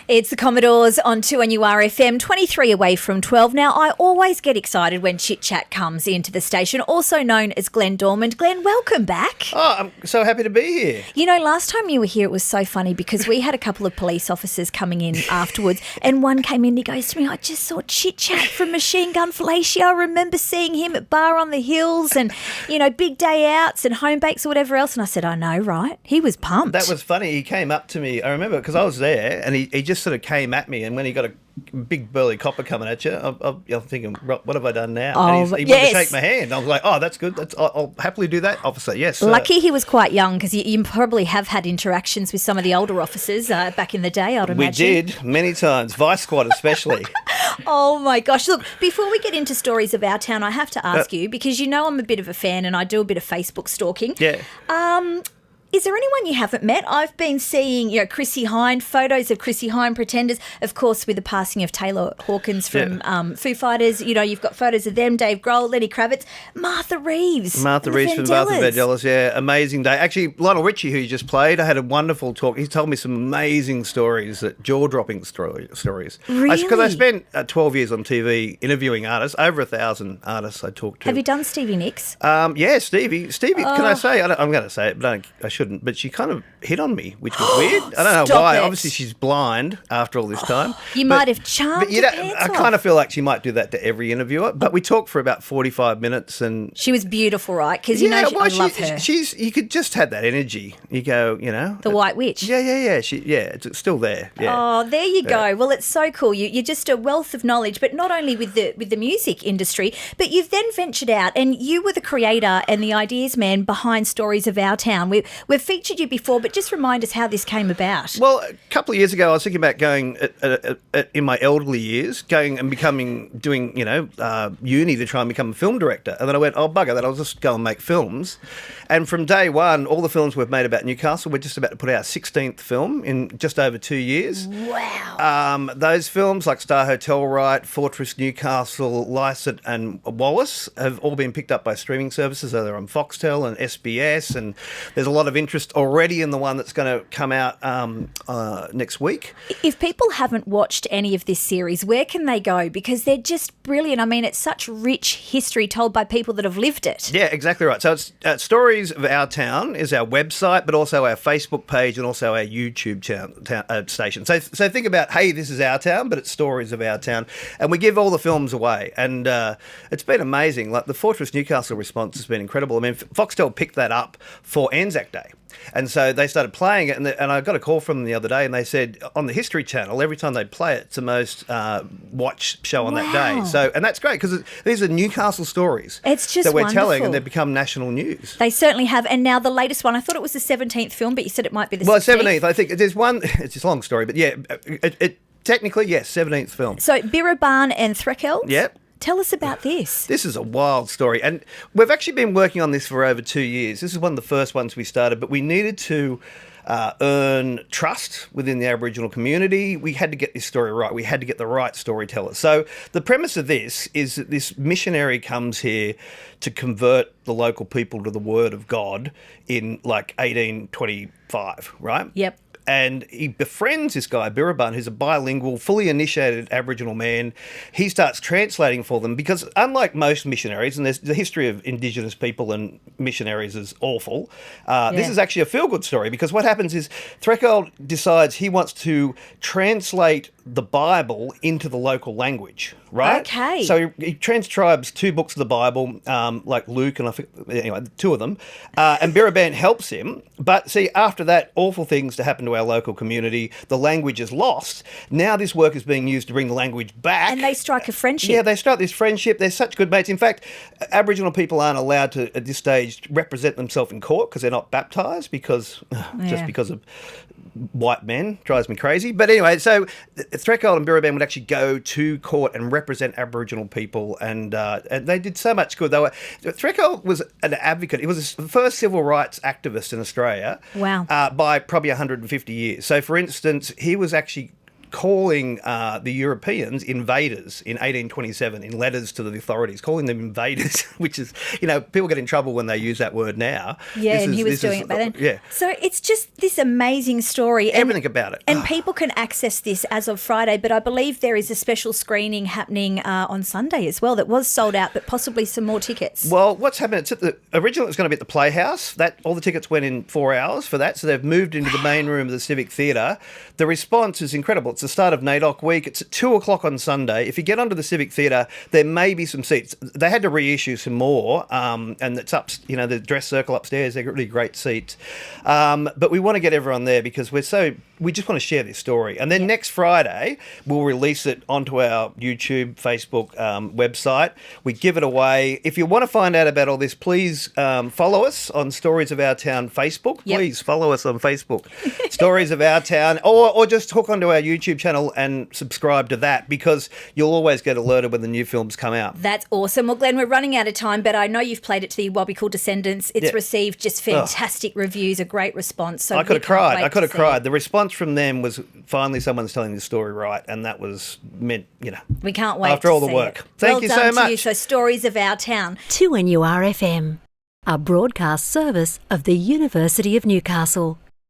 It's the Commodores on 2NURFM, 23 away from 12. Now, I always get excited when Chit Chat comes into the station, also known as Glenn Dormand. Glenn, welcome back. Oh, I'm so happy to be here. You know, last time you were here, it was so funny because we had a couple of police officers coming in afterwards, and one came in and he goes to me, I just saw Chit Chat from Machine Gun Fellatio. I remember seeing him at Bar on the Hills and, you know, big day outs and home bakes or whatever else. And I said, I know, right? He was pumped. That was funny. He came up to me, I remember, because I was there, and he just sort of came at me, and when he got a big burly copper coming at you, I'm thinking, what have I done now? Oh, and he wanted to shake my hand. I was like, oh, that's good. I'll happily do that, officer. Yes. Lucky he was quite young, because you probably have had interactions with some of the older officers back in the day, I'd imagine. We did, many times. Vice Squad especially. Oh, my gosh. Look, before we get into stories of our town, I have to ask you, because you know I'm a bit of a fan and I do a bit of Facebook stalking. Yeah. Is there anyone you haven't met? I've been seeing, you know, Chrissy Hynde, photos of Chrissy Hynde Pretenders, of course, with the passing of Taylor Hawkins from Foo Fighters. You know, you've got photos of them, Dave Grohl, Lenny Kravitz, Martha Reeves. Martha Reeves from Martha Vandellas, yeah. Amazing day. Actually, Lionel Richie, who you just played, I had a wonderful talk. He told me some amazing stories, jaw-dropping stories. Really? Because I spent 12 years on TV interviewing artists, over 1,000 artists I talked to. Have you done Stevie Nicks? Yeah, Stevie, can I say? I'm going to say it, but I shouldn't. But she kind of hit on me, which was weird. I don't know why. It. Obviously, she's blind after all this time. You might have charmed her pants I kind of feel like she might do that to every interviewer. But we talked for about 45 minutes, and she was beautiful, right? Because I love her. You could just have that energy. You go, you know, the White Witch. Yeah. It's still there. Yeah. Oh, there you go. Well, it's so cool. You're just a wealth of knowledge, but not only with the music industry, but you've then ventured out, and you were the creator and the ideas man behind Stories of Our Town. We've featured you before, but just remind us how this came about. Well, a couple of years ago, I was thinking about going in my elderly years, doing uni to try and become a film director. And then I went, oh, bugger that, I'll just go and make films. And from day one, all the films we've made about Newcastle, we're just about to put our 16th film in just over 2 years. Wow. Those films like Star Hotel Right, Fortress Newcastle, Lycett and Wallace have all been picked up by streaming services. So they're on Foxtel and SBS, and there's a lot of interest already in the one that's going to come out next week. If people haven't watched any of this series, where can they go? Because they're just brilliant. I mean, it's such rich history told by people that have lived it. Yeah, exactly right. So it's Stories of Our Town is our website, but also our Facebook page and also our YouTube station. So think about, hey, this is our town, but it's Stories of Our Town. And we give all the films away. And it's been amazing. Like the Fortress Newcastle response has been incredible. I mean, Foxtel picked that up for Anzac Day. And so they started playing it, and I got a call from them the other day, and they said on the History Channel, every time they play it, it's the most watched show on that day. So, and that's great because these are Newcastle stories that we're telling, and they've become national news. They certainly have. And now the latest one, I thought it was the 17th film, but you said it might be the 16th. Well, 17th. I think there's one. It's a long story, but yeah, it technically, yes, 17th film. So Birrabarn and Threkeld? Yep. Tell us about this. This is a wild story. And we've actually been working on this for over 2 years. This is one of the first ones we started, but we needed to earn trust within the Aboriginal community. We had to get this story right. We had to get the right storyteller. So the premise of this is that this missionary comes here to convert the local people to the Word of God in like 1825, right? Yep. And he befriends this guy, Birrabarn, who's a bilingual, fully initiated Aboriginal man. He starts translating for them because unlike most missionaries, and there's the history of Indigenous people and missionaries is awful, this is actually a feel-good story because what happens is Threkeld decides he wants to translate the Bible into the local language, right? Okay. So he transcribes 2 books of the Bible, like Luke and I think, anyway, 2 of them, and Birrabarn helps him. But see, after that, awful things to happen to our local community. The language is lost. Now this work is being used to bring the language back. And they strike a friendship. Yeah, they start this friendship. They're such good mates. In fact, Aboriginal people aren't allowed to, at this stage, represent themselves in court because they're not baptised because of white men. Drives me crazy. But anyway, so Threkeld and Birrabarn would actually go to court and represent Aboriginal people, and they did so much good. Threkeld was an advocate. He was the first civil rights activist in Australia. Wow. By probably 150 years. So, for instance, he was actually calling the Europeans invaders in 1827 in letters to the authorities, calling them invaders, which is, people get in trouble when they use that word now. Yeah, and he was doing it back then. Yeah. So it's just this amazing story. Everything about it. And people can access this as of Friday, but I believe there is a special screening happening on Sunday as well that was sold out, but possibly some more tickets. Well, what's happened, originally it was going to be at the Playhouse. All the tickets went in 4 hours for that, so they've moved into the main room of the Civic Theatre. The response is incredible. It's the start of NAIDOC week. It's at 2 o'clock on Sunday. If you get onto the Civic Theatre, there may be some seats. They had to reissue some more, and it's up, the dress circle upstairs. They're really great seats. But we want to get everyone there because we just want to share this story. And then next Friday, we'll release it onto our YouTube, Facebook website. We give it away. If you want to find out about all this, please follow us on Stories of Our Town Facebook. Yep. Please follow us on Facebook, Stories of Our Town, or just hook onto our YouTube channel and subscribe to that because you'll always get alerted when the new films come out. That's awesome. Well, Glenn, we're running out of time, but I know you've played it to the What We Call Descendants. It's received just fantastic reviews, a great response. So I could have cried. I could have cried. It. The response from them was finally someone's telling the story right, and that was meant, We can't wait after all the work. Thank you so much. So Stories of Our Town. 2NURFM, a broadcast service of the University of Newcastle.